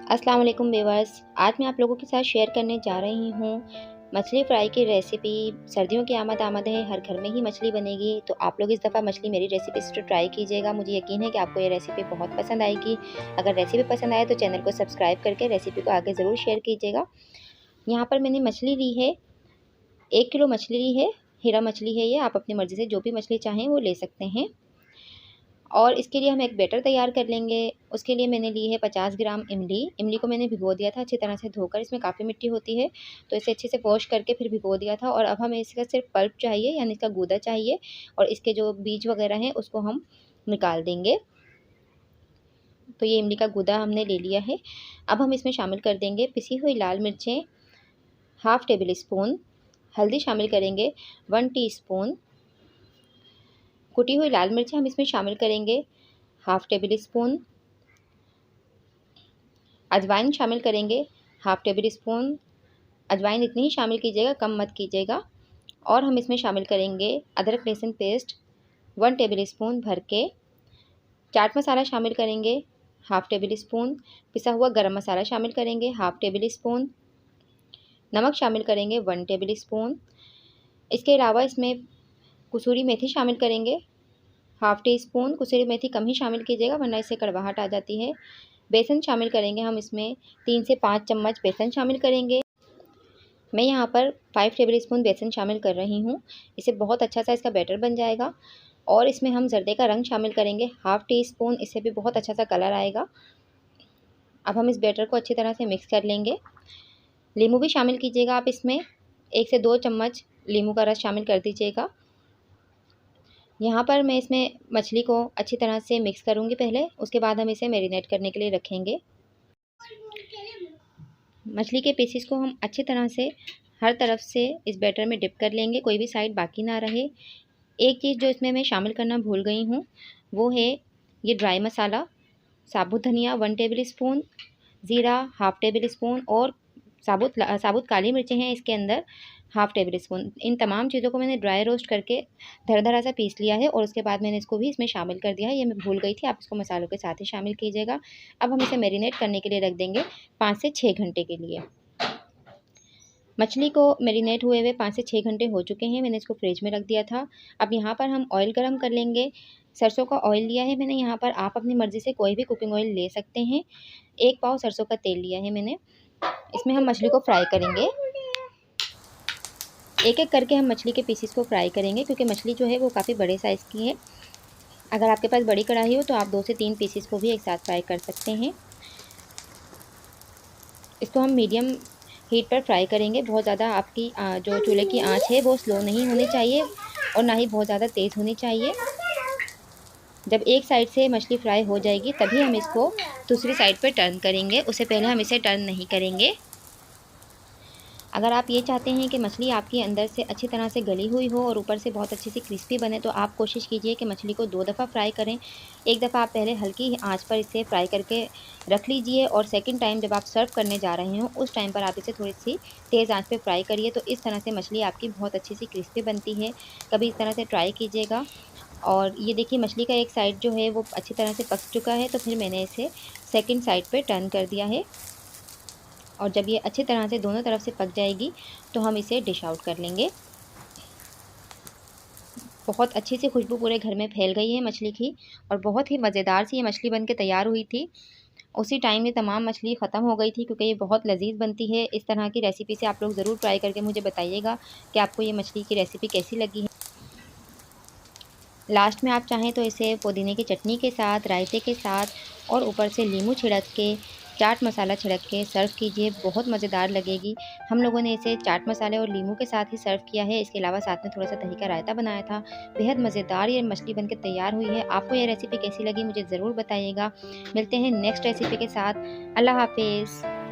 अस्सलाम वालेकुम व्यूअर्स। आज मैं आप लोगों के साथ शेयर करने जा रही हूँ मछली फ्राई की रेसिपी। सर्दियों की आमद है, हर घर में ही मछली बनेगी, तो आप लोग इस दफ़ा मछली मेरी रेसिपी से ट्राई कीजिएगा। मुझे यकीन है कि आपको ये रेसिपी बहुत पसंद आएगी। अगर रेसिपी पसंद आए तो चैनल को सब्सक्राइब करके रेसिपी को आगे ज़रूर शेयर कीजिएगा। यहाँ पर मैंने मछली ली है, 1 किलो मछली ली है। हीरा मछली है ये, आप अपनी मर्ज़ी से जो भी मछली चाहें वो ले सकते हैं। और इसके लिए हम एक बैटर तैयार कर लेंगे। उसके लिए मैंने ली है 50 ग्राम इमली। इमली को मैंने भिगो दिया था अच्छी तरह से धोकर, इसमें काफ़ी मिट्टी होती है, तो इसे अच्छे से वॉश करके फिर भिगो दिया था। और अब हमें इसका सिर्फ पल्प चाहिए, यानी इसका गूदा चाहिए, और इसके जो बीज वगैरह हैं उसको हम निकाल देंगे। तो ये इमली का गूदा हमने ले लिया है। अब हम इसमें शामिल कर देंगे पिसी हुई लाल मिर्चें, हाफ़ टेबल स्पून हल्दी शामिल करेंगे, 1 टीस्पून कुटी हुई लाल मिर्चें हम इसमें शामिल करेंगे, हाफ़ टेबल स्पून अजवाइन शामिल करेंगे, हाफ़ टेबल स्पून। अजवाइन इतनी ही शामिल कीजिएगा, कम मत कीजिएगा। और हम इसमें शामिल करेंगे अदरक लहसुन पेस्ट 1 टेबल स्पून भर के। चाट मसाला शामिल करेंगे, हाफ़ टेबल स्पून। पिसा हुआ गरम मसाला शामिल करेंगे, हाफ़ टेबल स्पून। नमक शामिल करेंगे 1 टेबल स्पून। इसके अलावा इसमें कसूरी मेथी शामिल करेंगे, हाफ़ टी स्पून। कसूरी मेथी कम ही शामिल कीजिएगा वरना इससे कड़वाहट आ जाती है। बेसन शामिल करेंगे हम इसमें 3 से 5 चम्मच बेसन शामिल करेंगे। मैं यहाँ पर 5 टेबल स्पून बेसन शामिल कर रही हूँ। इससे बहुत अच्छा सा इसका बैटर बन जाएगा। और इसमें हम जर्दे का रंग शामिल करेंगे, हाफ़ टी स्पून। इससे भी बहुत अच्छा सा कलर आएगा। अब हम इस बैटर को अच्छी तरह से मिक्स कर लेंगे। नींबू भी शामिल कीजिएगा आप इसमें, 1 से 2 चम्मच नींबू का रस शामिल कर दीजिएगा। यहाँ पर मैं इसमें मछली को अच्छी तरह से मिक्स करूँगी पहले, उसके बाद हम इसे मैरिनेट करने के लिए रखेंगे। मछली के पीसेस को हम अच्छी तरह से हर तरफ से इस बैटर में डिप कर लेंगे, कोई भी साइड बाकी ना रहे। एक चीज़ जो इसमें मैं शामिल करना भूल गई हूँ वो है ये ड्राई मसाला। साबुत धनिया 1 टेबल स्पून, ज़ीरा हाफ़ टेबल स्पून, और साबुत काली मिर्चें हैं इसके अंदर, हाफ़ टेबल स्पून। इन तमाम चीज़ों को मैंने ड्राई रोस्ट करके दरदरा सा पीस लिया है, और उसके बाद मैंने इसको भी इसमें शामिल कर दिया है। ये मैं भूल गई थी, आप इसको मसालों के साथ ही शामिल कीजिएगा। अब हम इसे मैरिनेट करने के लिए रख देंगे 5 से 6 घंटे के लिए। मछली को मैरिनेट हुए हुए 5 से 6 घंटे हो चुके हैं, मैंने इसको फ्रिज में रख दिया था। अब यहाँ पर हम ऑयल गरम कर लेंगे। सरसों का ऑयल लिया है मैंने यहाँ पर, आप अपनी मर्ज़ी से कोई भी कुकिंग ऑयल ले सकते हैं। 1 पाव सरसों का तेल लिया है मैंने। इसमें हम मछली को फ्राई करेंगे, एक-एक करके हम मछली के पीसेस को फ्राई करेंगे, क्योंकि मछली जो है वो काफ़ी बड़े साइज़ की है। अगर आपके पास बड़ी कढ़ाई हो तो आप 2 से 3 पीसेस को भी एक साथ फ्राई कर सकते हैं। इसको हम मीडियम हीट पर फ्राई करेंगे। बहुत ज़्यादा आपकी जो चूल्हे की आंच है वो स्लो नहीं होनी चाहिए, और ना ही बहुत ज़्यादा तेज़ होनी चाहिए। जब एक साइड से मछली फ्राई हो जाएगी तभी हम इसको दूसरी साइड पर टर्न करेंगे, उससे पहले हम इसे टर्न नहीं करेंगे। अगर आप ये चाहते हैं कि मछली आपकी अंदर से अच्छी तरह से गली हुई हो और ऊपर से बहुत अच्छी सी क्रिस्पी बने, तो आप कोशिश कीजिए कि मछली को 2 दफ़ा फ्राई करें। एक दफ़ा आप पहले हल्की आंच पर इसे फ्राई करके रख लीजिए, और सेकंड टाइम जब आप सर्व करने जा रहे हो उस टाइम पर आप इसे थोड़ी सी तेज़ आंच पे फ्राई करिए, तो इस तरह से मछली आपकी बहुत अच्छी सी क्रिस्पी बनती है। कभी इस तरह से ट्राई कीजिएगा। और ये देखिए मछली का एक साइड जो है वो अच्छी तरह से पक चुका है, तो फिर मैंने इसे सेकंड साइड पे टर्न कर दिया है। और जब ये अच्छी तरह से दोनों तरफ से पक जाएगी तो हम इसे डिश आउट कर लेंगे। बहुत अच्छी सी खुशबू पूरे घर में फैल गई है मछली की, और बहुत ही मज़ेदार सी ये मछली बन के तैयार हुई थी। उसी टाइम ये तमाम मछली ख़त्म हो गई थी, क्योंकि ये बहुत लजीज बनती है। इस तरह की रेसिपी से आप लोग ज़रूर ट्राई करके मुझे बताइएगा कि आपको ये मछली की रेसिपी कैसी लगी है। लास्ट में आप चाहें तो इसे पुदीने की चटनी के साथ, रायते के साथ, और ऊपर से नींबू छिड़क के, चाट मसाला छिड़क के सर्व कीजिए, बहुत मज़ेदार लगेगी। हम लोगों ने इसे चाट मसाले और नींबू के साथ ही सर्व किया है। इसके अलावा साथ में थोड़ा सा दही का रायता बनाया था। बेहद मज़ेदार ये मछली बनके तैयार हुई है। आपको ये रेसिपी कैसी लगी मुझे ज़रूर बताइएगा। मिलते हैं नेक्स्ट रेसिपी के साथ। अल्लाह हाफिज़।